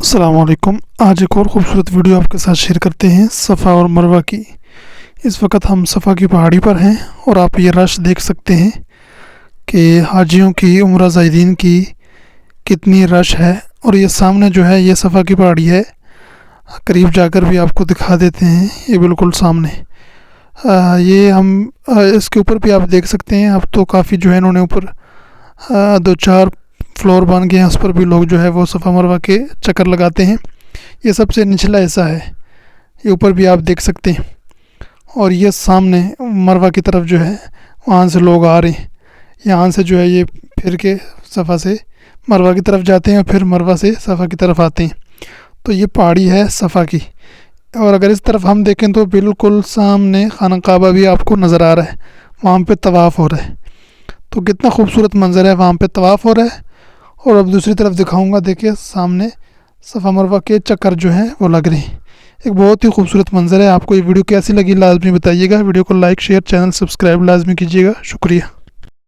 السلام علیکم۔ آج ایک اور خوبصورت ویڈیو آپ کے ساتھ شیئر کرتے ہیں صفا اور مروہ کی۔ اس وقت ہم صفا کی پہاڑی پر ہیں اور آپ یہ رش دیکھ سکتے ہیں کہ حاجیوں کی، عمرہ زائرین کی کتنی رش ہے۔ اور یہ سامنے جو ہے یہ صفا کی پہاڑی ہے، قریب جا کر بھی آپ کو دکھا دیتے ہیں۔ یہ بالکل سامنے یہ ہم اس کے اوپر بھی آپ دیکھ سکتے ہیں۔ اب تو کافی جو ہے انہوں نے اوپر 2-4 فلور بن گئے ہیں، اس پر بھی لوگ جو ہے وہ صفا مروہ کے چکر لگاتے ہیں۔ یہ سب سے نچلا حصہ ہے، یہ اوپر بھی آپ دیکھ سکتے ہیں۔ اور یہ سامنے مروہ کی طرف جو ہے وہاں سے لوگ آ رہے ہیں، یہاں سے جو ہے یہ پھر کے صفا سے مروہ کی طرف جاتے ہیں اور پھر مروہ سے صفا کی طرف آتے ہیں۔ تو یہ پہاڑی ہے صفا کی۔ اور اگر اس طرف ہم دیکھیں تو بالکل سامنے خانہ کعبہ بھی آپ کو نظر آ رہا ہے، وہاں پہ طواف ہو رہا ہے۔ تو کتنا خوبصورت منظر ہے، وہاں پہ طواف ہو رہا ہے۔ اور اب دوسری طرف دکھاؤں گا، دیکھیں سامنے صفا مروہ کے چکر جو ہیں وہ لگ رہے ہیں۔ ایک بہت ہی خوبصورت منظر ہے۔ آپ کو یہ ویڈیو کیسی لگی لازمی بتائیے گا۔ ویڈیو کو لائک، شیئر، چینل سبسکرائب لازمی کیجیے گا۔ شکریہ۔